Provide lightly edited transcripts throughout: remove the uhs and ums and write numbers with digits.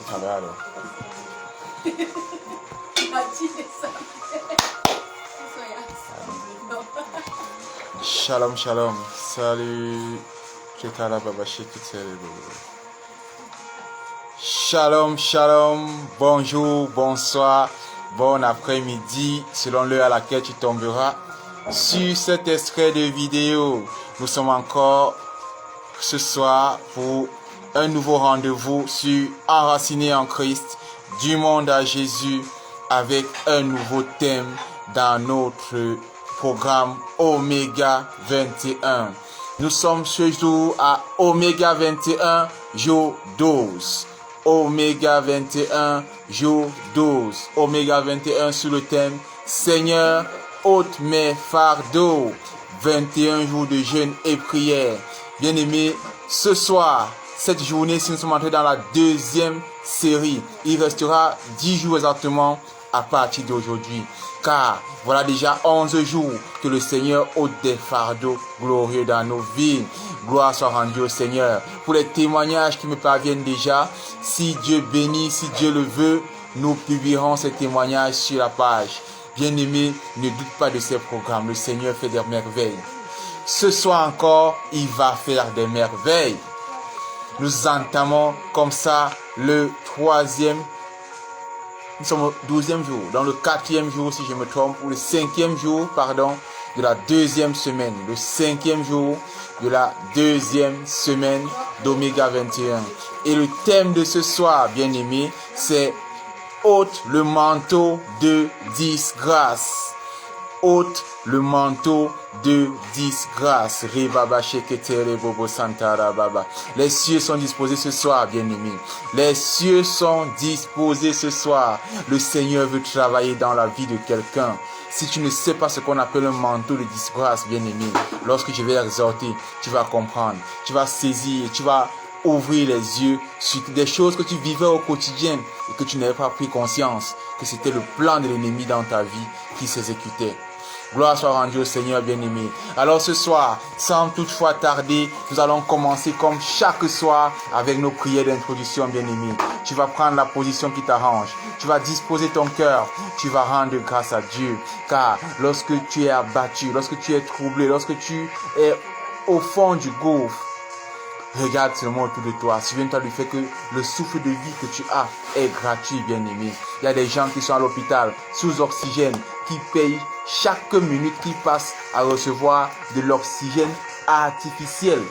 Sagrado. Shalom, shalom. Salut. Shalom, shalom. Bonjour, bonsoir, bon après-midi, selon l'heure à laquelle tu tomberas sur cet extrait de vidéo. Nous sommes encore ce soir pour un nouveau rendez-vous sur Enraciné en Christ, du monde à Jésus, avec un nouveau thème dans notre programme Oméga 21. Nous sommes ce jour à Oméga 21, jour 12. Oméga 21, jour 12. Oméga 21 sur le thème Seigneur, ôte mes fardeaux. 21 jours de jeûne et prière. Bien-aimés, ce soir, cette journée, si nous sommes entrés dans la deuxième série, il restera 10 jours exactement à partir d'aujourd'hui. Car voilà déjà 11 jours que le Seigneur ôte des fardeaux glorieux dans nos vies. Gloire soit rendue au Seigneur. Pour les témoignages qui me parviennent déjà, si Dieu bénit, si Dieu le veut, nous publierons ces témoignages sur la page. Bien-aimés, ne doute pas de ces programmes. Le Seigneur fait des merveilles. Ce soir encore, il va faire des merveilles. Nous entamons comme ça le troisième. Nous sommes au 12e jour, dans le 4e jour si je me trompe, ou le 5e jour, pardon, de la deuxième semaine. Le 5e jour de la deuxième semaine d'Oméga 21. Et le thème de ce soir, bien aimé, c'est ôte le manteau de disgrâce. Ôte le manteau de disgrâce. Les cieux sont disposés ce soir, bien-aimés. Les cieux sont disposés ce soir. Le Seigneur veut travailler dans la vie de quelqu'un. Si tu ne sais pas ce qu'on appelle un manteau de disgrâce, bien-aimé, lorsque je vais exhorter, tu vas comprendre. Tu vas saisir, tu vas ouvrir les yeux sur des choses que tu vivais au quotidien et que tu n'avais pas pris conscience que c'était le plan de l'ennemi dans ta vie qui s'exécutait. Gloire soit rendue au Seigneur bien-aimé. Alors ce soir, sans toutefois tarder, nous allons commencer comme chaque soir avec nos prières d'introduction bien-aimé. Tu vas prendre la position qui t'arrange. Tu vas disposer ton cœur. Tu vas rendre grâce à Dieu. Car lorsque tu es abattu, lorsque tu es troublé, lorsque tu es au fond du gouffre, regarde seulement autour de toi. Souviens-toi du fait que le souffle de vie que tu as est gratuit, bien-aimé. Il y a des gens qui sont à l'hôpital, sous oxygène, qui payent chaque minute qui passe à recevoir de l'oxygène artificiel.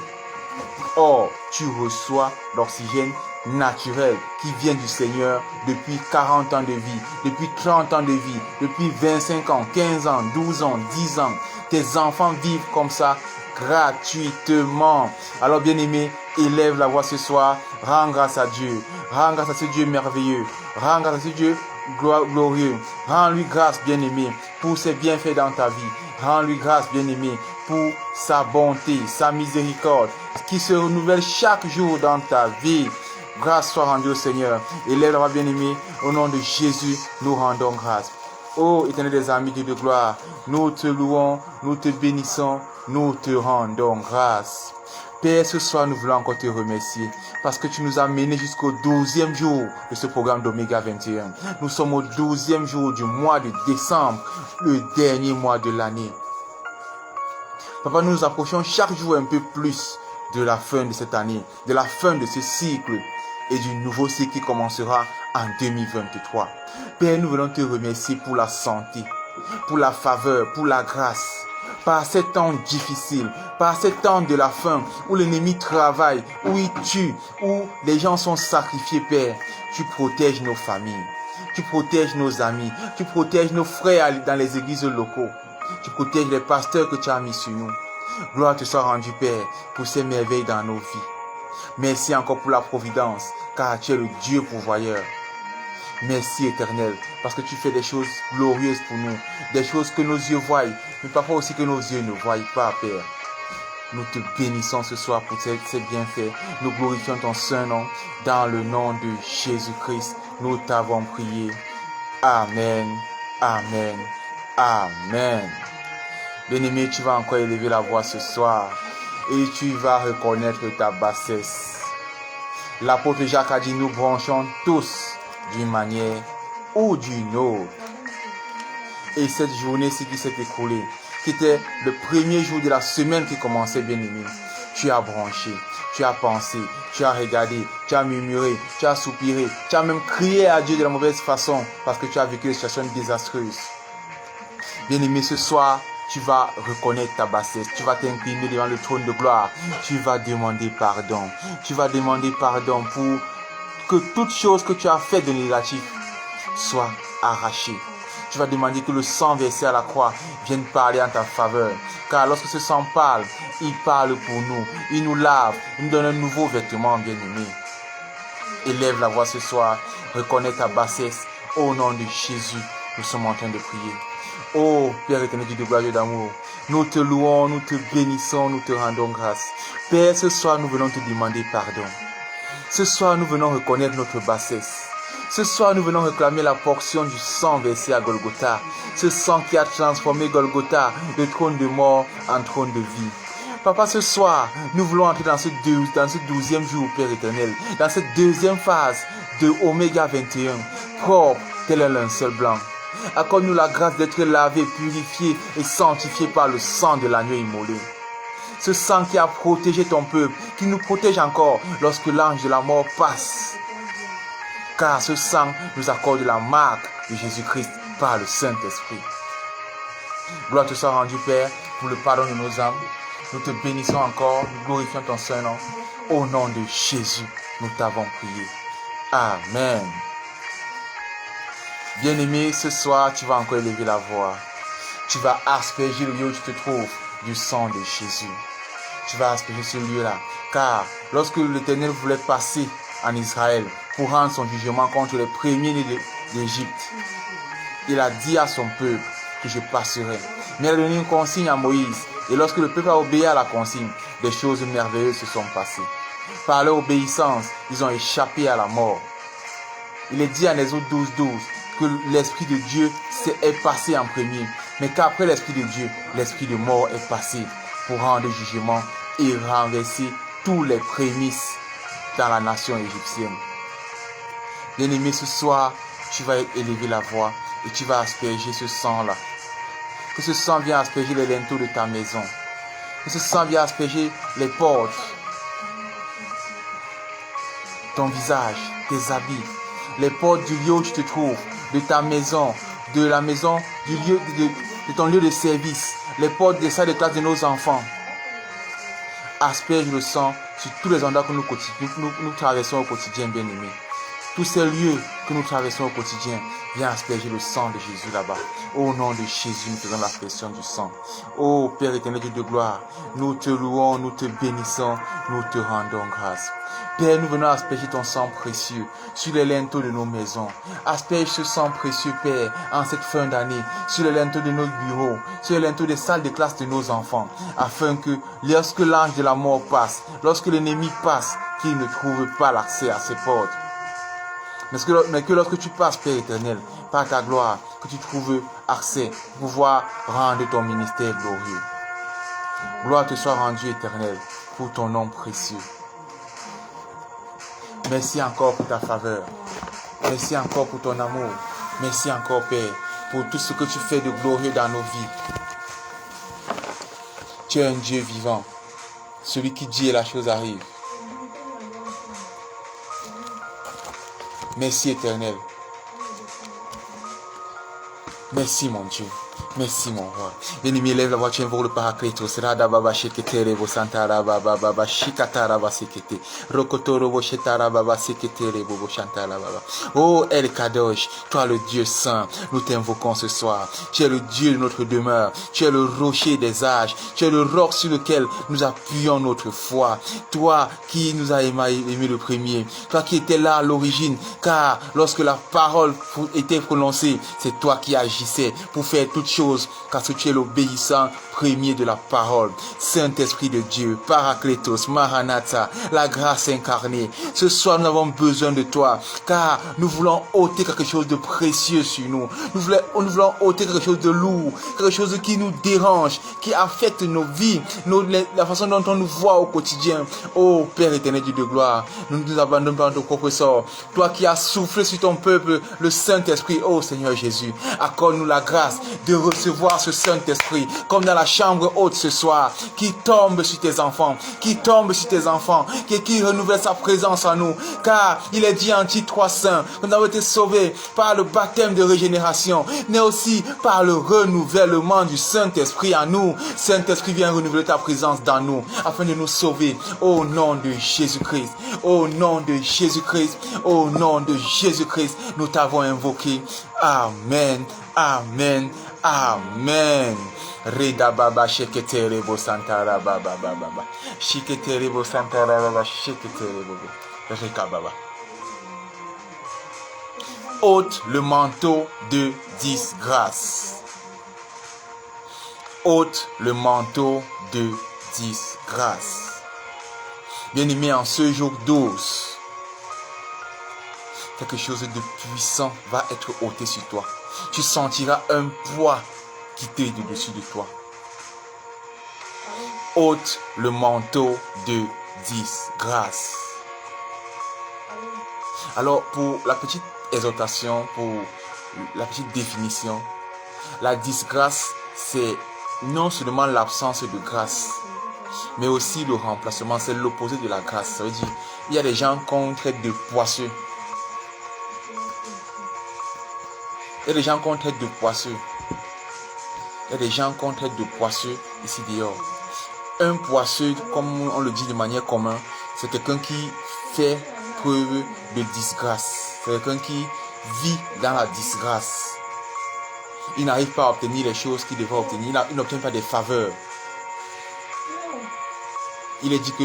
Or, tu reçois l'oxygène naturel qui vient du Seigneur depuis 40 ans de vie, depuis 30 ans de vie, depuis 25 ans, 15 ans, 12 ans, 10 ans. Tes enfants vivent comme ça gratuitement. Alors bien-aimé, élève la voix ce soir, rends grâce à Dieu, rends grâce à ce Dieu merveilleux, rends grâce à ce Dieu glorieux, rends-lui grâce bien-aimé pour ses bienfaits dans ta vie, rends-lui grâce bien-aimé pour sa bonté, sa miséricorde qui se renouvelle chaque jour dans ta vie. Grâce soit rendue au Seigneur. Élève la voix bien-aimé, au nom de Jésus, nous rendons grâce. Ô Éternel des armées de gloire, nous te louons, nous te bénissons, nous te rendons grâce. Père, ce soir, nous voulons encore te remercier parce que tu nous as menés jusqu'au 12e jour de ce programme d'Oméga 21. Nous sommes au 12e jour du mois de décembre, le dernier mois de l'année. Papa, nous nous approchons chaque jour un peu plus de la fin de cette année, de la fin de ce cycle et du nouveau cycle qui commencera en 2023. Père, nous voulons te remercier pour la santé, pour la faveur, pour la grâce. Par ces temps difficiles, par ces temps de la faim, où l'ennemi travaille, où il tue, où les gens sont sacrifiés, Père, tu protèges nos familles, tu protèges nos amis, tu protèges nos frères dans les églises locaux, tu protèges les pasteurs que tu as mis sur nous. Gloire te soit rendue, Père, pour ces merveilles dans nos vies. Merci encore pour la providence, car tu es le Dieu pourvoyeur. Merci Éternel, parce que tu fais des choses glorieuses pour nous, des choses que nos yeux voient, mais parfois aussi que nos yeux ne voient pas, Père. Nous te bénissons ce soir pour ces bienfaits. Nous glorifions ton saint nom. Dans le nom de Jésus-Christ, nous t'avons prié. Amen, amen, amen. Bien-aimé, tu vas encore élever la voix ce soir et tu vas reconnaître ta bassesse. L'apôtre Jacques a dit, nous branchons tous d'une manière ou d'une autre. Et cette journée, ce qui s'est écoulée, qui était le premier jour de la semaine qui commençait, bien aimé, tu as branché, tu as pensé, tu as regardé, tu as murmuré, tu as soupiré, tu as même crié à Dieu de la mauvaise façon parce que tu as vécu des situations désastreuses. Bien aimé, ce soir, tu vas reconnaître ta bassesse, tu vas t'incliner devant le trône de gloire, tu vas demander pardon. Tu vas demander pardon pour que toute chose que tu as fait de négatif soit arrachée. Tu vas demander que le sang versé à la croix vienne parler en ta faveur. Car lorsque ce sang parle, il parle pour nous. Il nous lave, il nous donne un nouveau vêtement, bien-aimé. Élève la voix ce soir, reconnais ta bassesse. Au nom de Jésus, nous sommes en train de prier. Oh Père éternel, Dieu de gloire et d'amour, nous te louons, nous te bénissons, nous te rendons grâce. Père, ce soir, nous venons te demander pardon. Ce soir, nous venons reconnaître notre bassesse. Ce soir, nous venons réclamer la portion du sang versé à Golgotha. Ce sang qui a transformé Golgotha de trône de mort en trône de vie. Papa, ce soir, nous voulons entrer dans ce 12e jour, Père éternel, dans cette deuxième phase de Oméga 21, propre tel un linceul blanc. Accorde-nous la grâce d'être lavés, purifiés et sanctifiés par le sang de l'agneau immolé. Ce sang qui a protégé ton peuple, qui nous protège encore lorsque l'ange de la mort passe. Car ce sang nous accorde la marque de Jésus-Christ par le Saint-Esprit. Gloire te soit rendue, Père, pour le pardon de nos âmes. Nous te bénissons encore, nous glorifions ton Saint-Nom. Au nom de Jésus, nous t'avons prié. Amen. Bien-aimé, ce soir, tu vas encore élever la voix. Tu vas asperger le lieu où tu te trouves du sang de Jésus. Tu vas asperger ce lieu-là. Car lorsque l'Éternel voulait passer en Israël pour rendre son jugement contre les premiers-nés d'Égypte, il a dit à son peuple que je passerai. Mais il a donné une consigne à Moïse. Et lorsque le peuple a obéi à la consigne, des choses merveilleuses se sont passées. Par leur obéissance, ils ont échappé à la mort. Il est dit en Exode 12:12 que l'Esprit de Dieu est passé en premier, mais qu'après l'Esprit de Dieu, l'Esprit de mort est passé pour rendre jugement et renverser tous les prémices dans la nation égyptienne. Bien-aimé, ce soir, tu vas élever la voix et tu vas asperger ce sang-là. Que ce sang vienne asperger les linteaux de ta maison. Que ce sang vienne asperger les portes, ton visage, tes habits, les portes du lieu où tu te trouves, de ta maison, de la maison, du lieu de ton lieu de service, les portes des salles de classe de nos enfants. Asperge le sang sur tous les endroits que nous traversons au quotidien, bien-aimés. Tous ces lieux que nous traversons au quotidien, viens asperger le sang de Jésus là-bas. Au nom de Jésus, nous faisons l'aspersion du sang. Ô Père éternel, Dieu de gloire, nous te louons, nous te bénissons, nous te rendons grâce. Père, nous venons asperger ton sang précieux sur les linteaux de nos maisons. Asperge ce sang précieux, Père, en cette fin d'année, sur les linteaux de nos bureaux, sur les linteaux des salles de classe de nos enfants, afin que lorsque l'ange de la mort passe, lorsque l'ennemi passe, qu'il ne trouve pas l'accès à ces portes. Mais que lorsque tu passes, Père éternel, par ta gloire, que tu trouves accès pour pouvoir rendre ton ministère glorieux. Gloire te soit rendue, éternel, pour ton nom précieux. Merci encore pour ta faveur. Merci encore pour ton amour. Merci encore, Père, pour tout ce que tu fais de glorieux dans nos vies. Tu es un Dieu vivant, celui qui dit et la chose arrive. Merci, éternel. Merci, mon Dieu. Merci, mon roi. Bien-aimé, lève la voix, tu invoques le Paraclétos. Rada baba shekete rebo santara baba baba shikatara baba sekete. Rokotoro bo shetara baba sekete rebo bo shantara baba. Oh El Kadosh, toi le Dieu saint, nous t'invoquons ce soir. Tu es le Dieu de notre demeure. Tu es le rocher des âges. Tu es le roc sur lequel nous appuyons notre foi. Toi qui nous as aimé le premier. Toi qui étais là à l'origine. Car lorsque la parole était prononcée, c'est toi qui agissais pour faire toutes choses, car tu es l'obéissant premier de la parole. Saint-Esprit de Dieu, Paraclétos, Maranatha, la grâce incarnée. Ce soir, nous avons besoin de toi, car nous voulons ôter quelque chose de précieux sur nous. Nous voulons ôter quelque chose de lourd, quelque chose qui nous dérange, qui affecte nos vies, la façon dont on nous voit au quotidien. Oh Père éternel, Dieu de gloire, nous nous abandonnons par notre propre sort. Toi qui as soufflé sur ton peuple le Saint-Esprit, oh Seigneur Jésus, accorde-nous la grâce de recevoir ce Saint-Esprit, comme dans la chambre haute ce soir, qui tombe sur tes enfants, qui renouvelle sa présence en nous, car il est dit en Tite 3:5 que nous avons été sauvés par le baptême de régénération, mais aussi par le renouvellement du Saint-Esprit en nous. Saint-Esprit, viens renouveler ta présence dans nous, afin de nous sauver, au nom de Jésus-Christ, au nom de Jésus-Christ, au nom de Jésus-Christ, nous t'avons invoqué. Amen, amen, amen. Reda baba shekete rebo santara baba baba shekete rebo santara baba shekete rebo reka baba. Ôte le manteau de disgrâce. Ôte le manteau de disgrâce. Bien-aimé, en ce jour 12, quelque chose de puissant va être ôté sur toi. Tu sentiras un poids quitter de dessus de toi. Ôte le manteau de disgrâce. Alors, pour la petite exhortation, pour la petite définition, la disgrâce, c'est non seulement l'absence de grâce, mais aussi le remplacement, c'est l'opposé de la grâce. Ça veut dire, il y a des gens qu'on traite de poisseux. Il y a des gens qu'on traite de poisseux. Il y a des gens qu'on traite de poisseux ici dehors. Un poisseux, comme on le dit de manière commune, c'est quelqu'un qui fait preuve de disgrâce. C'est quelqu'un qui vit dans la disgrâce. Il n'arrive pas à obtenir les choses qu'il devrait obtenir. Il n'obtient pas des faveurs. Il est dit que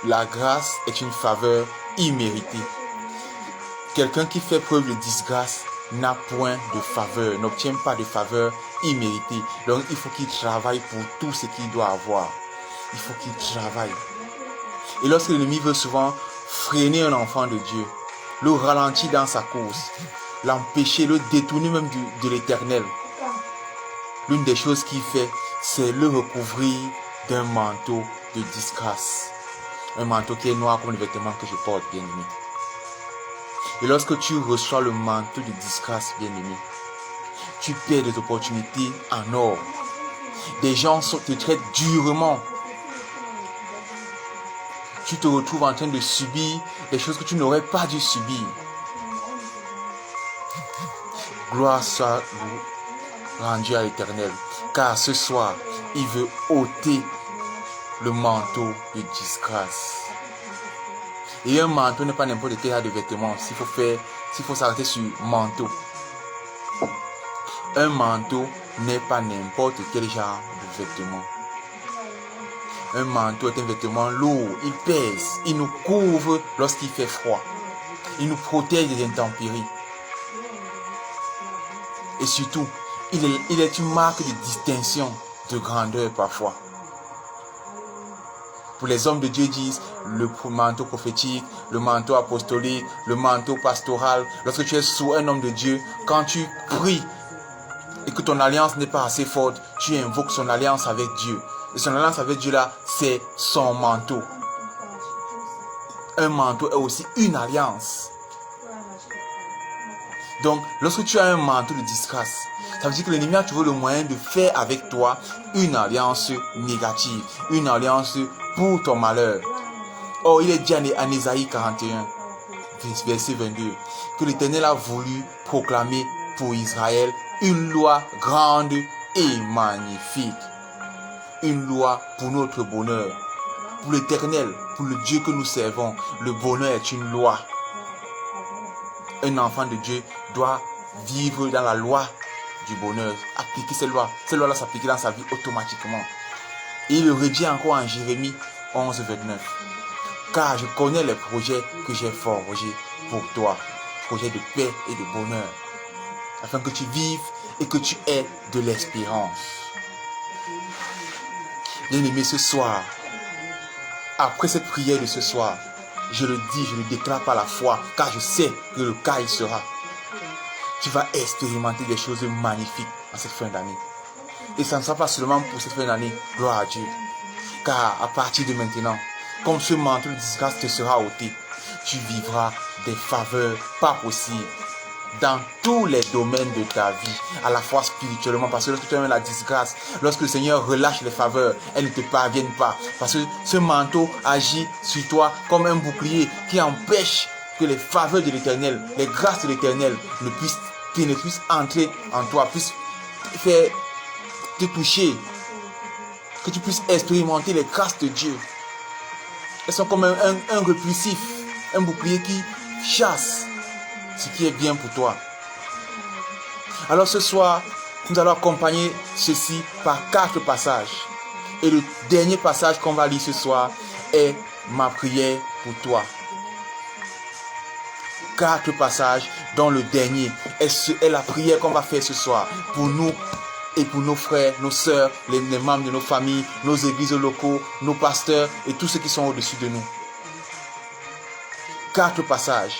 la grâce est une faveur imméritée. Quelqu'un qui fait preuve de disgrâce n'a point de faveur, n'obtient pas de faveur imméritée. Donc il faut qu'il travaille pour tout ce qu'il doit avoir. Il faut qu'il travaille. Et lorsque l'ennemi veut souvent freiner un enfant de Dieu, le ralentir dans sa course, l'empêcher, le détourner même de l'éternel, l'une des choses qu'il fait, c'est le recouvrir d'un manteau de disgrâce. Un manteau qui est noir comme le vêtement que je porte, bien aimé. Et lorsque tu reçois le manteau de disgrâce, bien aimé, tu perds des opportunités en or. Des gens te traitent durement. Tu te retrouves en train de subir des choses que tu n'aurais pas dû subir. Gloire soit rendue à l'Éternel, car ce soir, il veut ôter le manteau de disgrâce. Et un manteau n'est pas n'importe quel genre de vêtement. S'il faut s'arrêter sur manteau. Un manteau n'est pas n'importe quel genre de vêtement. Un manteau est un vêtement lourd, il pèse, il nous couvre lorsqu'il fait froid. Il nous protège des intempéries. Et surtout, il est une marque de distinction, de grandeur parfois. Pour les hommes de Dieu disent le manteau prophétique, le manteau apostolique, le manteau pastoral. Lorsque tu es sous un homme de Dieu, quand tu pries et que ton alliance n'est pas assez forte, tu invoques son alliance avec Dieu. Et son alliance avec Dieu là, c'est son manteau. Un manteau est aussi une alliance. Donc, lorsque tu as un manteau de disgrâce, ça veut dire que l'ennemi a trouvé le moyen de faire avec toi une alliance négative, une alliance pour ton malheur. Or, il est dit en Ésaïe 41, verset 22, que l'Éternel a voulu proclamer pour Israël une loi grande et magnifique. Une loi pour notre bonheur. Pour l'Éternel, pour le Dieu que nous servons, le bonheur est une loi. Un enfant de Dieu doit vivre dans la loi du bonheur, appliquer ces lois. Ces lois-là s'appliquent dans sa vie automatiquement. Et il le redit encore en Jérémie 11, 29. Car je connais les projets que j'ai forgés pour toi, projets de paix et de bonheur, afin que tu vives et que tu aies de l'espérance. Bien-aimé, ce soir, après cette prière de ce soir, je le dis, je le déclare par la foi, car je sais que le cas il sera. Tu vas expérimenter des choses magnifiques en cette fin d'année. Et ça ne sera pas seulement pour cette fin d'année, gloire à Dieu. Car à partir de maintenant, comme ce manteau de disgrâce te sera ôté, tu vivras des faveurs pas possibles dans tous les domaines de ta vie, à la fois spirituellement, parce que lorsque tu as la disgrâce, lorsque le Seigneur relâche les faveurs, elles ne te parviennent pas, parce que ce manteau agit sur toi comme un bouclier qui empêche que les faveurs de l'Éternel, les grâces de l'Éternel ne puissent entrer en toi, puissent faire te toucher, que tu puisses expérimenter les grâces de Dieu. Elles sont comme un repulsif, un bouclier qui chasse ce qui est bien pour toi. Alors ce soir, nous allons accompagner ceci par 4 passages. Et le dernier passage qu'on va lire ce soir est ma prière pour toi. 4 passages dont le dernier est la prière qu'on va faire ce soir pour nous et pour nos frères, nos sœurs, les membres de nos familles, nos églises locaux, nos pasteurs et tous ceux qui sont au-dessus de nous. 4 passages.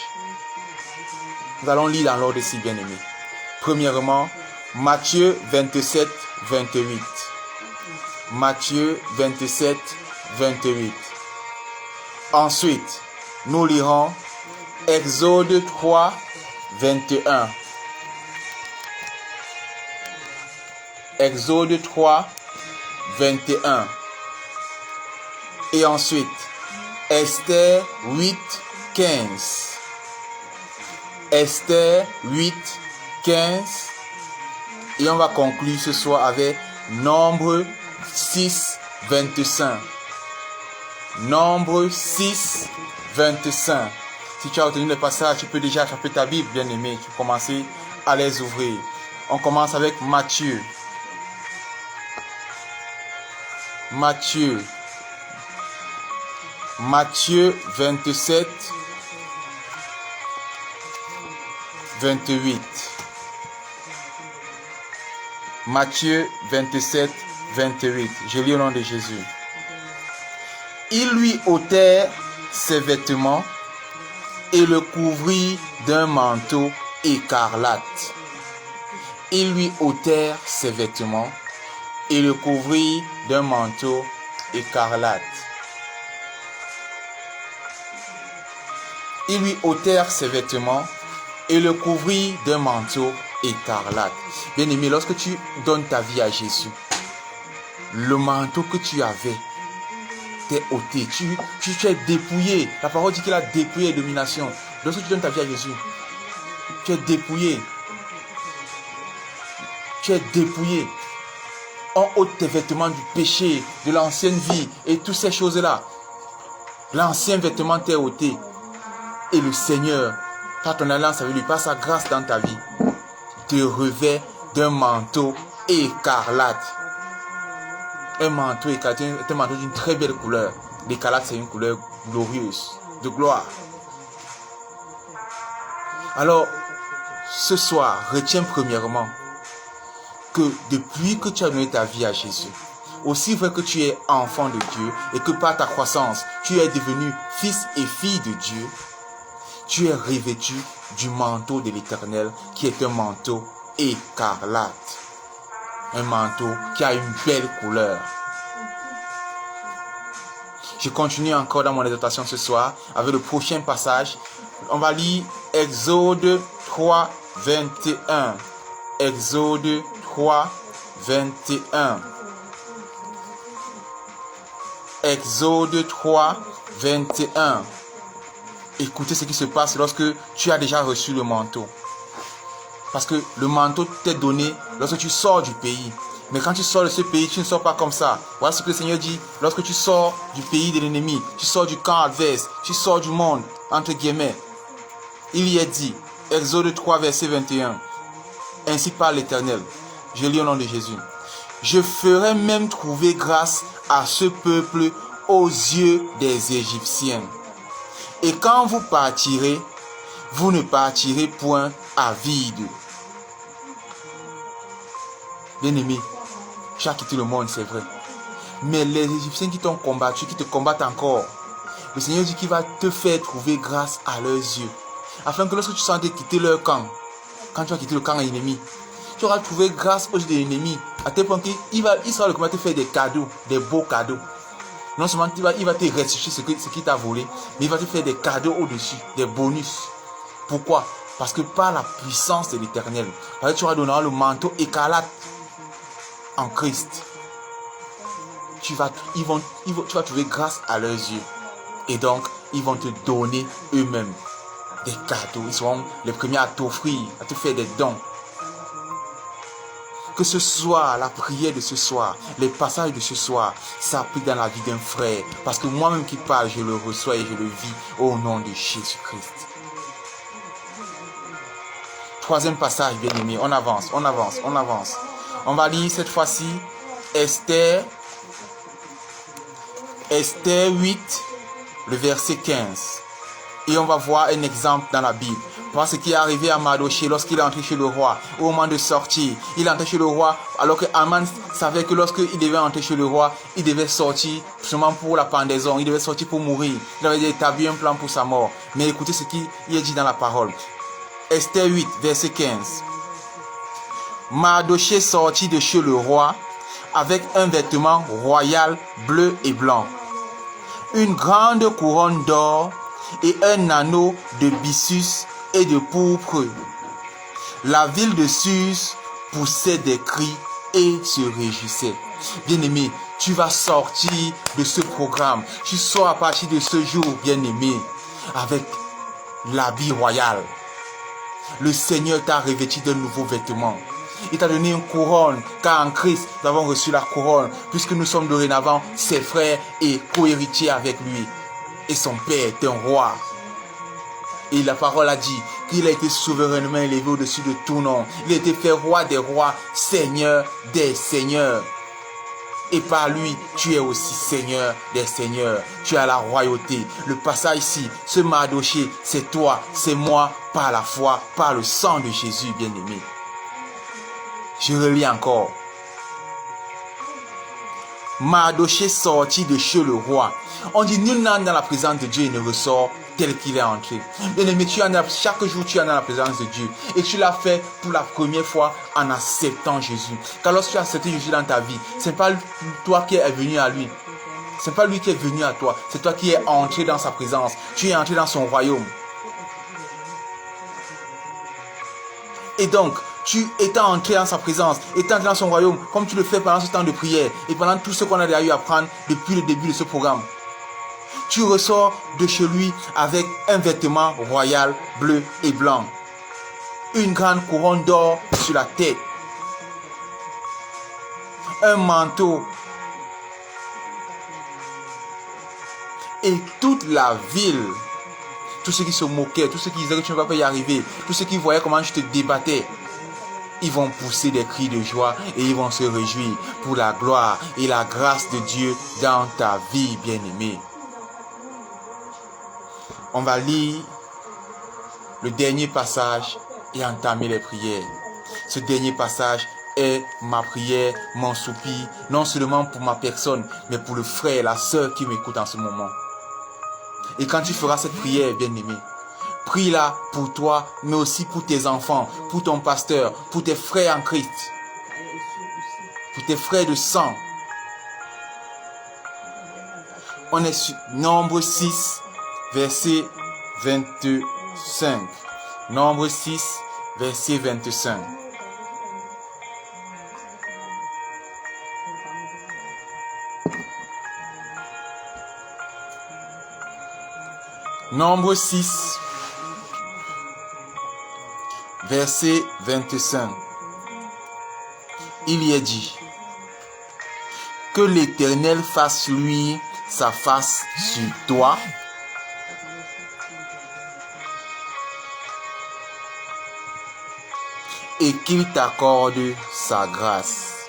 Nous allons lire dans l'ordre ici, bien-aimés. Premièrement, Matthieu 27, 28. Matthieu 27, 28. Ensuite, nous lirons Exode 3, 21. Exode 3, 21. Et ensuite, Esther 8, 15. Esther 8, 15. Et on va conclure ce soir avec Nombre 6, 25. Nombre 6, 25. Si tu as retenu le passage, tu peux déjà attraper ta Bible, bien-aimé. Tu peux commencer à les ouvrir. On commence avec Matthieu. Matthieu 27, 28. Matthieu 27, 28. Je lis au nom de Jésus. Ils lui ôtèrent ses vêtements et le couvrit d'un manteau écarlate. Ils lui ôtèrent ses vêtements et le couvrit d'un manteau écarlate. Ils lui ôtèrent ses vêtements et le couvrit d'un manteau écarlate. Bien-aimé, lorsque tu donnes ta vie à Jésus, le manteau que tu avais t'est ôté. Tu es dépouillé. La parole dit qu'il a dépouillé les dominations. Lorsque tu donnes ta vie à Jésus, tu es dépouillé. Tu es dépouillé. On ôte tes vêtements du péché, de l'ancienne vie et toutes ces choses-là. L'ancien vêtement t'est ôté. Et le Seigneur, par ton alliance avec lui, par sa grâce dans ta vie, te revêt d'un manteau écarlate. Un manteau écarlate est un manteau d'une très belle couleur. L'écarlate, c'est une couleur glorieuse, de gloire. Alors, ce soir, retiens premièrement que depuis que tu as donné ta vie à Jésus, aussi vrai que tu es enfant de Dieu et que par ta croissance, tu es devenu fils et fille de Dieu, tu es revêtu du manteau de l'Éternel qui est un manteau écarlate. Un manteau qui a une belle couleur. Je continue encore dans mon exhortation ce soir avec le prochain passage. On va lire Exode 3, 21. Exode 3, 21. Exode 3, 21. Écoutez ce qui se passe lorsque tu as déjà reçu le manteau. Parce que le manteau t'est donné lorsque tu sors du pays. Mais quand tu sors de ce pays, tu ne sors pas comme ça. Voilà ce que le Seigneur dit. Lorsque tu sors du pays de l'ennemi, tu sors du camp adverse, tu sors du monde, entre guillemets. Il y est dit, Exode 3, verset 21. Ainsi parle l'Éternel. Je lis au nom de Jésus. Je ferai même trouver grâce à ce peuple aux yeux des Égyptiens. Et quand vous partirez, vous ne partirez point à vide. Bien-aimé, tu as quitté le monde, c'est vrai. Mais les Égyptiens qui t'ont combattu, qui te combattent encore, le Seigneur dit qu'il va te faire trouver grâce à leurs yeux. Afin que lorsque tu sens quitter leur camp, quand tu vas quitter le camp ennemi, tu auras trouvé grâce aux yeux de l'ennemi. À tel point qu'il sera le comment te faire des cadeaux, des beaux cadeaux. Non seulement il va te restituer ce qu'il t'a volé, mais il va te faire des cadeaux au-dessus, des bonus. Pourquoi? Parce que par la puissance de l'Éternel, tu auras donné le manteau écarlate en Christ. Tu vas trouver grâce à leurs yeux. Et donc, ils vont te donner eux-mêmes des cadeaux. Ils seront les premiers à t'offrir, à te faire des dons. Que ce soir, la prière de ce soir, les passages de ce soir s'appliquent dans la vie d'un frère. Parce que moi-même qui parle, je le reçois et je le vis au nom de Jésus-Christ. Troisième passage, bien aimé. On avance. On va lire cette fois-ci Esther 8, le verset 15. Et on va voir un exemple dans la Bible. Voir ce qui est arrivé à Mardochée lorsqu'il est entré chez le roi. Au moment de sortir, il est entré chez le roi alors que Haman savait que lorsqu'il devait entrer chez le roi, il devait sortir seulement pour la pendaison. Il devait sortir pour mourir. Il avait établi un plan pour sa mort. Mais écoutez ce qu'il est dit dans la parole. Esther 8, verset 15. Mardochée sortit de chez le roi avec un vêtement royal bleu et blanc, une grande couronne d'or et un anneau de byssus et de pourpre. La ville de Suse poussait des cris et se réjouissait. Bien-aimé, tu vas sortir de ce programme. Tu sors à partir de ce jour, bien-aimé, avec l'habit royal. Le Seigneur t'a revêtu d'un nouveau vêtement. Il t'a donné une couronne, car en Christ, nous avons reçu la couronne, puisque nous sommes dorénavant ses frères et co-héritiers avec lui. Et son Père est un roi. Et la parole a dit qu'il a été souverainement élevé au-dessus de tout nom. Il a été fait roi des rois, seigneur des seigneurs. Et par lui, tu es aussi Seigneur des Seigneurs. Tu as la royauté. Le passage ici, ce Mardochée, c'est toi, c'est moi, par la foi, par le sang de Jésus, bien-aimé. Je relis encore. Mardochée sortit de chez le roi. On dit, nul n'entre dans la présence de Dieu et ne ressort tel qu'il est entré. Bien-aimé, chaque jour tu es dans la présence de Dieu. Et tu l'as fait pour la première fois en acceptant Jésus. Car lorsque tu as accepté Jésus dans ta vie, ce n'est pas toi qui es venu à lui. Ce n'est pas lui qui est venu à toi. C'est toi qui es entré dans sa présence. Tu es entré dans son royaume. Et donc, tu étant entré dans sa présence, étant entré dans son royaume, comme tu le fais pendant ce temps de prière et pendant tout ce qu'on a déjà eu à apprendre depuis le début de ce programme, tu ressors de chez lui avec un vêtement royal bleu et blanc, une grande couronne d'or sur la tête, un manteau, et toute la ville, tous ceux qui se moquaient, tous ceux qui disaient que tu ne vas pas y arriver, tous ceux qui voyaient comment je te débattais, ils vont pousser des cris de joie et ils vont se réjouir pour la gloire et la grâce de Dieu dans ta vie, bien-aimée. On va lire le dernier passage et entamer les prières. Ce dernier passage est ma prière, mon soupir, non seulement pour ma personne, mais pour le frère et la sœur qui m'écoutent en ce moment. Et quand tu feras cette prière, bien-aimé, prie-la pour toi, mais aussi pour tes enfants, pour ton pasteur, pour tes frères en Christ, pour tes frères de sang. On est sur Nombre 6, verset 25. Nombre 6, verset 25. Nombre 6, verset 25. Il y est dit: que l'Éternel fasse luire sa face sur toi et qu'il t'accorde sa grâce.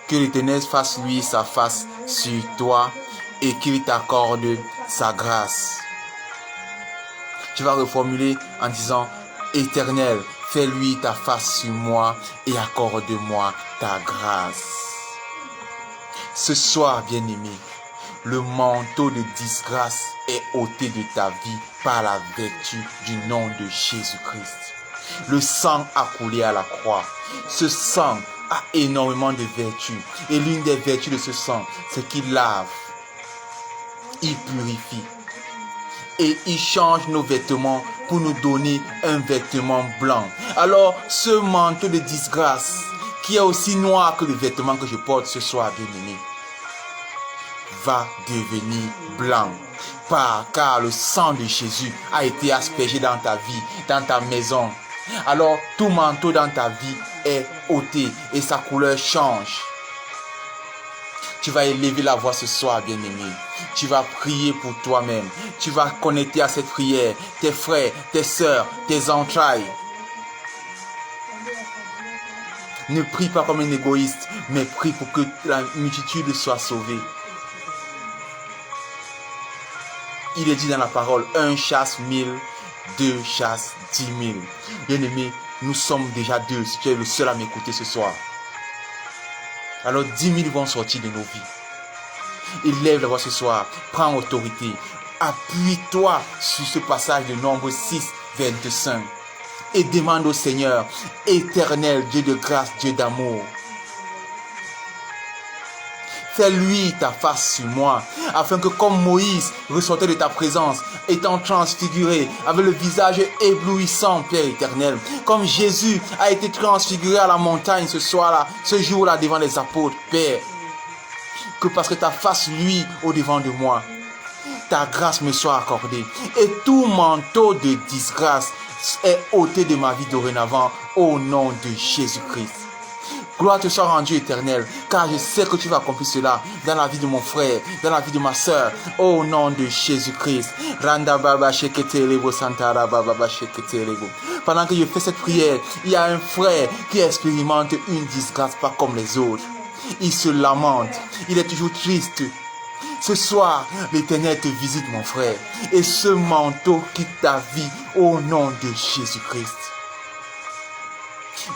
Que l'Éternel fasse luire sa face sur toi et qu'il t'accorde sa grâce. Tu vas reformuler en disant: Éternel, fais luire ta face sur moi et accorde-moi ta grâce. Ce soir, bien-aimé, le manteau de disgrâce est ôté de ta vie par la vertu du nom de Jésus-Christ. Le sang a coulé à la croix. Ce sang a énormément de vertus. Et l'une des vertus de ce sang, c'est qu'il lave, il purifie. Et il change nos vêtements pour nous donner un vêtement blanc. Alors, ce manteau de disgrâce, qui est aussi noir que le vêtement que je porte ce soir, bien-aimé, va devenir blanc. Car le sang de Jésus a été aspergé dans ta vie, dans ta maison. Alors, tout manteau dans ta vie est ôté et sa couleur change. Tu vas élever la voix ce soir, bien-aimé. Tu vas prier pour toi-même. Tu vas connecter à cette prière tes frères, tes sœurs, tes entrailles. Ne prie pas comme un égoïste, mais prie pour que la multitude soit sauvée. Il est dit dans la parole, 1 chasse 1000, 2 chasse 10 000. Bien-aimé, nous sommes déjà 2, si tu es le seul à m'écouter ce soir. Alors 10 000 vont sortir de nos vies. Élève la voix ce soir, prends autorité. Appuie-toi sur ce passage de Nombre 6, 25. Et demande au Seigneur, éternel Dieu de grâce, Dieu d'amour. Fais-lui ta face sur moi, afin que comme Moïse ressortait de ta présence, étant transfiguré, avec le visage éblouissant, Père éternel, comme Jésus a été transfiguré à la montagne ce soir-là, ce jour-là devant les apôtres, Père, que parce que ta face luit au-devant de moi, ta grâce me soit accordée, et tout manteau de disgrâce est ôté de ma vie dorénavant, au nom de Jésus-Christ. Gloire te soit rendue éternelle, car je sais que tu vas accomplir cela dans la vie de mon frère, dans la vie de ma soeur, au nom de Jésus-Christ. Pendant que je fais cette prière, il y a un frère qui expérimente une disgrâce pas comme les autres. Il se lamente, il est toujours triste. Ce soir, l'Éternel te visite, mon frère, et ce manteau quitte ta vie au nom de Jésus-Christ.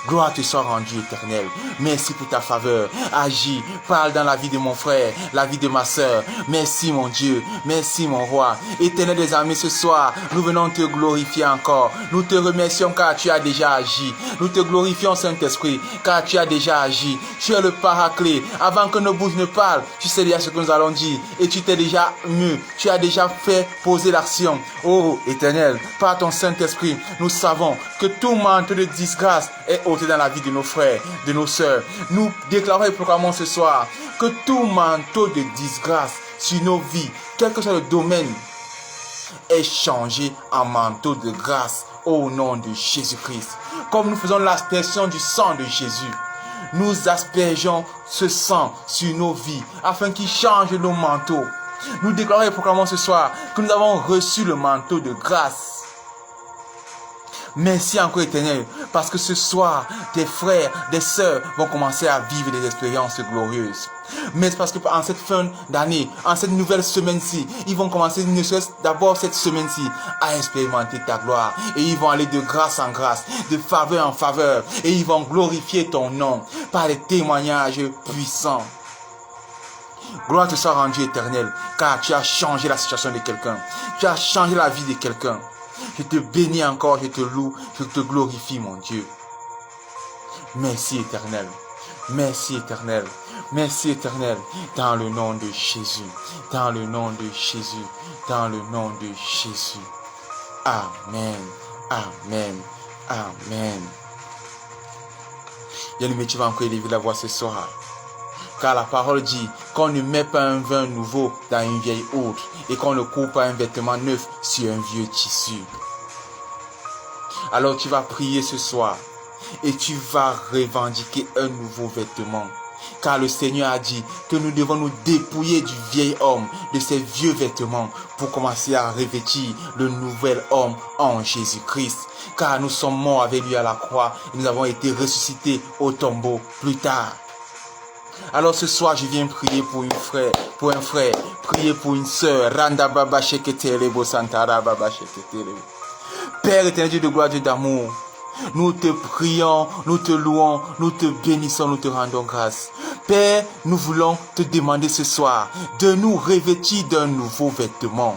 Gloire te soit rendue éternelle. Merci pour ta faveur. Agis, parle dans la vie de mon frère, la vie de ma soeur. Merci mon Dieu, merci mon roi. Éternel des armées, ce soir, nous venons te glorifier encore. Nous te remercions car tu as déjà agi. Nous te glorifions Saint-Esprit car tu as déjà agi. Tu es le paraclet. Avant que nos bouches ne parlent, tu sais déjà ce que nous allons dire. Et tu t'es déjà mu. Tu as déjà fait poser l'action. Oh Éternel, par ton Saint-Esprit, nous savons que tout manteau de disgrâce est ôté dans la vie de nos frères, de nos sœurs. Nous déclarons et proclamons ce soir que tout manteau de disgrâce sur nos vies, quel que soit le domaine, est changé en manteau de grâce au nom de Jésus-Christ. Comme nous faisons l'aspersion du sang de Jésus, nous aspergeons ce sang sur nos vies afin qu'il change nos manteaux. Nous déclarons et proclamons ce soir que nous avons reçu le manteau de grâce. Merci encore Éternel, parce que ce soir, tes frères, des sœurs vont commencer à vivre des expériences glorieuses. Mais c'est parce que en cette fin d'année, en cette nouvelle semaine-ci, ils vont commencer, ne serait-ce d'abord cette semaine-ci, à expérimenter ta gloire. Et ils vont aller de grâce en grâce, de faveur en faveur. Et ils vont glorifier ton nom par les témoignages puissants. Gloire te soit rendue éternelle, car tu as changé la situation de quelqu'un. Tu as changé la vie de quelqu'un. Je te bénis encore, je te loue, je te glorifie mon Dieu. Merci éternel, merci éternel, merci éternel, dans le nom de Jésus, dans le nom de Jésus, dans le nom de Jésus. Amen, amen, amen. Bien-aimé, tu vas encore élever la voix ce soir. Car la parole dit qu'on ne met pas un vin nouveau dans une vieille outre et qu'on ne coupe pas un vêtement neuf sur un vieux tissu. Alors tu vas prier ce soir et tu vas revendiquer un nouveau vêtement. Car le Seigneur a dit que nous devons nous dépouiller du vieil homme, de ses vieux vêtements, pour commencer à revêtir le nouvel homme en Jésus-Christ. Car nous sommes morts avec lui à la croix et nous avons été ressuscités au tombeau plus tard. Alors ce soir, je viens prier pour un frère, prier pour une sœur. Père éternel, Dieu de gloire, Dieu d'amour, Nous te prions, nous te louons, nous te bénissons, nous te rendons grâce. Père, nous voulons te demander ce soir de nous revêtir d'un nouveau vêtement.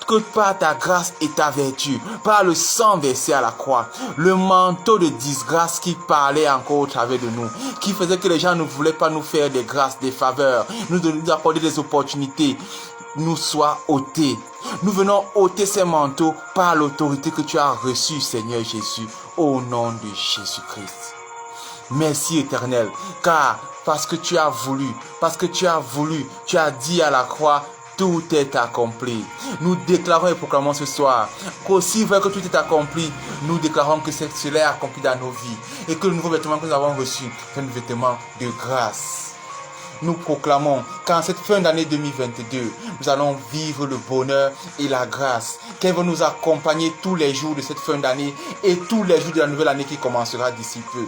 Que par ta grâce et ta vertu, par le sang versé à la croix, le manteau de disgrâce qui parlait encore au travers de nous, qui faisait que les gens ne voulaient pas nous faire des grâces, des faveurs, nous accorder des opportunités, nous soit ôté. Nous venons ôter ces manteaux par l'autorité que tu as reçue, Seigneur Jésus, au nom de Jésus-Christ. Merci Éternel, car parce que tu as voulu, tu as dit à la croix, tout est accompli. Nous déclarons et proclamons ce soir qu'aussi vrai que tout est accompli, nous déclarons que cela est accompli dans nos vies et que le nouveau vêtement que nous avons reçu est un vêtement de grâce. Nous proclamons qu'en cette fin d'année 2022, nous allons vivre le bonheur et la grâce, qu'elle va nous accompagner tous les jours de cette fin d'année et tous les jours de la nouvelle année qui commencera d'ici peu.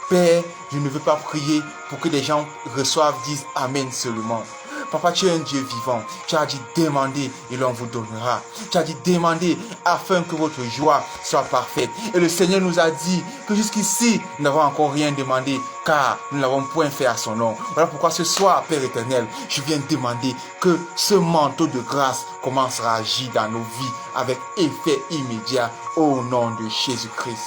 Père, je ne veux pas prier pour que les gens reçoivent, disent Amen seulement. Papa, tu es un Dieu vivant. Tu as dit demander et l'on vous donnera. Tu as dit demander afin que votre joie soit parfaite. Et le Seigneur nous a dit que jusqu'ici, nous n'avons encore rien demandé car nous n'avons point fait à son nom. Voilà pourquoi ce soir, Père éternel, je viens demander que ce manteau de grâce commence à agir dans nos vies avec effet immédiat au nom de Jésus-Christ.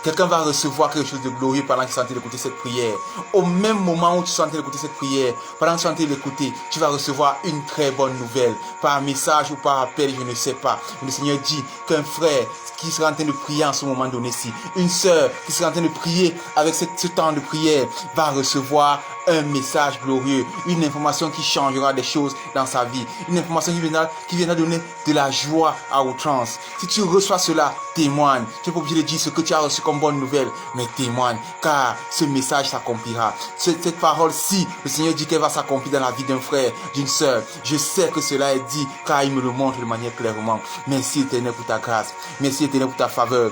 Quelqu'un va recevoir quelque chose de glorieux pendant qu'il est en train d'écouter cette prière. Au même moment où tu es en train d'écouter cette prière, pendant que tu es en train d'écouter, tu vas recevoir une très bonne nouvelle. Par message ou par appel, je ne sais pas. Le Seigneur dit qu'un frère qui sera en train de prier en ce moment donné-ci, une sœur qui sera en train de prier avec ce temps de prière, va recevoir un message glorieux, une information qui changera des choses dans sa vie, une information qui viendra donner de la joie à outrance. Si tu reçois cela, témoigne. Tu n'es pas obligé de dire ce que tu as reçu comme bonne nouvelle, mais témoigne, car ce message s'accomplira. Cette parole-ci, le Seigneur dit qu'elle va s'accomplir dans la vie d'un frère, d'une sœur. Je sais que cela est dit, car il me le montre de manière clairement. Merci Éternel pour ta grâce. Merci Éternel pour ta faveur.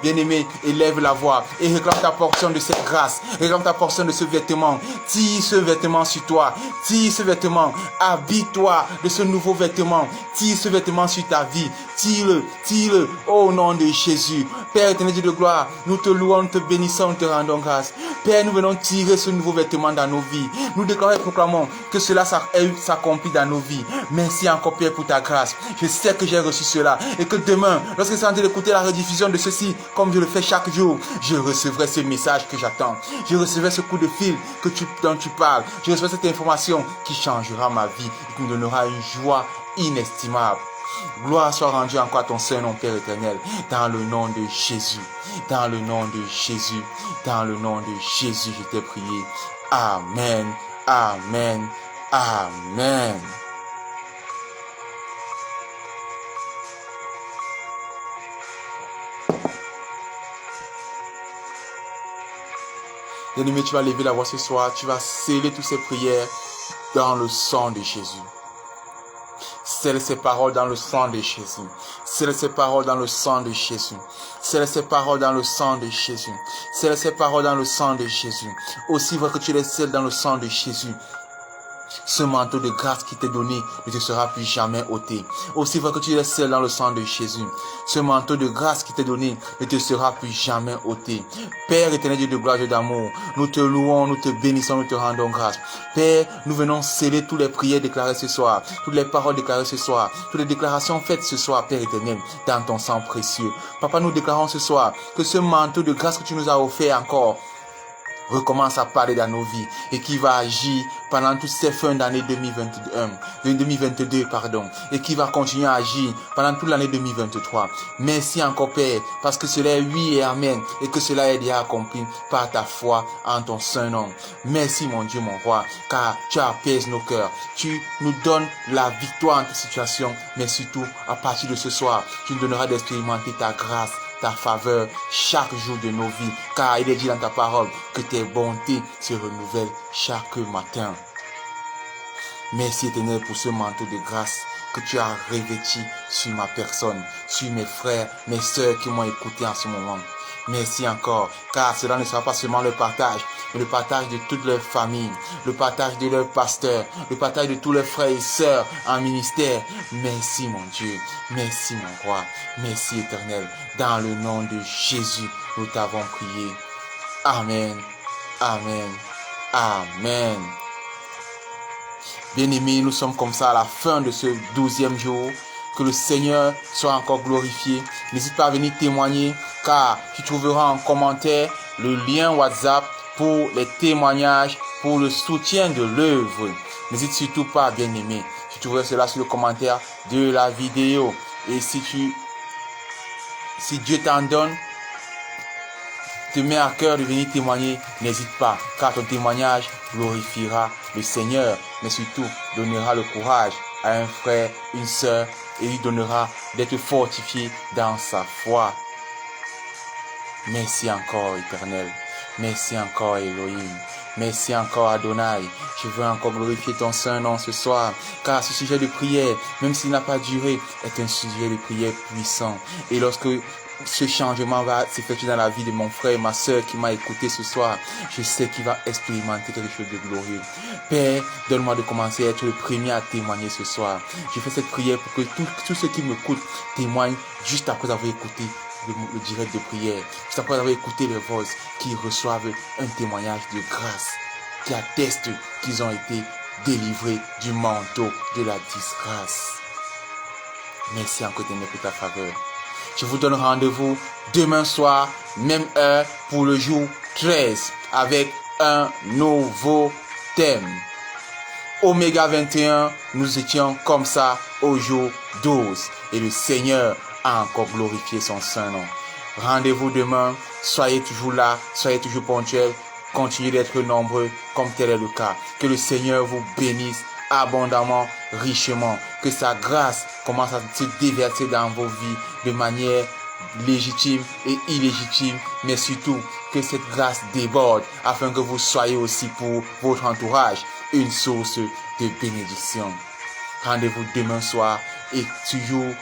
Bien-aimé, élève la voix et réclame ta portion de cette grâce, réclame ta portion de ce vêtement. Tire ce vêtement sur toi, tire ce vêtement, habille-toi de ce nouveau vêtement, tire ce vêtement sur ta vie, tire-le au nom de Jésus. Père éternel Dieu de gloire, nous te louons, nous te bénissons, nous te rendons grâce. Père, nous venons tirer ce nouveau vêtement dans nos vies. Nous déclarons et proclamons que cela s'accomplit dans nos vies. Merci encore Père pour ta grâce. Je sais que j'ai reçu cela et que demain, lorsque je serai en train d'écouter la rediffusion de ceci, comme je le fais chaque jour, je recevrai ce message que j'attends. Je recevrai ce coup de fil dont tu parles. Je recevrai cette information qui changera ma vie et qui me donnera une joie inestimable. Gloire soit rendue encore à ton Saint-Nom, Père éternel, dans le nom de Jésus, dans le nom de Jésus, dans le nom de Jésus, je t'ai prié. Amen, amen, amen. Bien-aimé, tu vas lever la voix ce soir, tu vas sceller toutes ces prières dans le sang de Jésus. Scelle ces paroles dans le sang de Jésus. Scelle ces paroles dans le sang de Jésus. Scelle ces paroles dans le sang de Jésus. Scelle ces paroles dans le sang de Jésus. Aussi vrai que tu les scelles dans le sang de Jésus, ce manteau de grâce qui t'est donné ne te sera plus jamais ôté. Aussi vrai que tu es scellé dans le sang de Jésus, ce manteau de grâce qui t'est donné ne te sera plus jamais ôté. Père éternel Dieu de gloire et d'amour, nous te louons, nous te bénissons, nous te rendons grâce. Père, nous venons sceller toutes les prières déclarées ce soir, toutes les paroles déclarées ce soir, toutes les déclarations faites ce soir, Père éternel, dans ton sang précieux. Papa, nous déclarons ce soir que ce manteau de grâce que tu nous as offert encore recommence à parler dans nos vies et qui va agir pendant toutes ces fins d'année 2022, et qui va continuer à agir pendant toute l'année 2023. Merci encore Père, parce que cela est oui et amen, et que cela est déjà accompli par ta foi en ton Saint-Nom. Merci mon Dieu, mon roi, car tu apaises nos cœurs, tu nous donnes la victoire en toute situation, mais surtout à partir de ce soir, tu nous donneras d'expérimenter ta grâce, ta faveur chaque jour de nos vies, car il est dit dans ta parole que tes bontés se renouvellent chaque matin. Merci Éternel pour ce manteau de grâce que tu as revêtu sur ma personne, sur mes frères, mes sœurs qui m'ont écouté en ce moment. Merci encore, car cela ne sera pas seulement le partage, mais le partage de toute leur famille, le partage de leurs pasteurs, le partage de tous leurs frères et sœurs en ministère. Merci mon Dieu, merci mon roi, merci éternel. Dans le nom de Jésus, nous t'avons prié. Amen, amen, amen. Bien-aimés, nous sommes comme ça à la fin de ce 12e jour. Que le Seigneur soit encore glorifié. N'hésite pas à venir témoigner, car tu trouveras en commentaire le lien WhatsApp pour les témoignages, pour le soutien de l'œuvre. N'hésite surtout pas, bien-aimé. Tu trouveras cela sur le commentaire de la vidéo. Et si Dieu t'en donne, te met à cœur de venir témoigner, n'hésite pas, car ton témoignage glorifiera le Seigneur, mais surtout donnera le courage à un frère, une sœur, et lui donnera d'être fortifié dans sa foi. Merci encore, Éternel. Merci encore, Elohim. Merci encore, Adonai. Je veux encore glorifier ton saint nom ce soir, car ce sujet de prière, même s'il n'a pas duré, est un sujet de prière puissant. Et lorsque ce changement va s'effectuer dans la vie de mon frère et ma soeur qui m'a écouté ce soir, je sais qu'il va expérimenter quelque chose de glorieux. Père, donne-moi de commencer à être le premier à témoigner ce soir. Je fais cette prière pour que tous ceux qui m'écoutent témoignent juste après avoir écouté le direct de prière, juste après avoir écouté les voix, qui reçoivent un témoignage de grâce, qui atteste qu'ils ont été délivrés du manteau de la disgrâce. Merci encore pour ta faveur. Je vous donne rendez-vous demain soir, même heure, pour le jour 13, avec un nouveau thème. Oméga 21, nous étions comme ça au jour 12. Et le Seigneur a encore glorifié son saint nom. Rendez-vous demain, soyez toujours là, soyez toujours ponctuels, continuez d'être nombreux comme tel est le cas. Que le Seigneur vous bénisse abondamment, richement. Que sa grâce commence à se déverser dans vos vies de manière légitime et illégitime, mais surtout que cette grâce déborde afin que vous soyez aussi pour votre entourage une source de bénédiction. Rendez-vous demain soir et toujours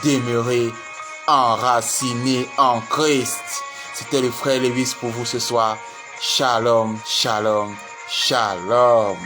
demeurer enraciné en Christ. C'était le frère Lévis pour vous ce soir. Shalom, shalom, shalom.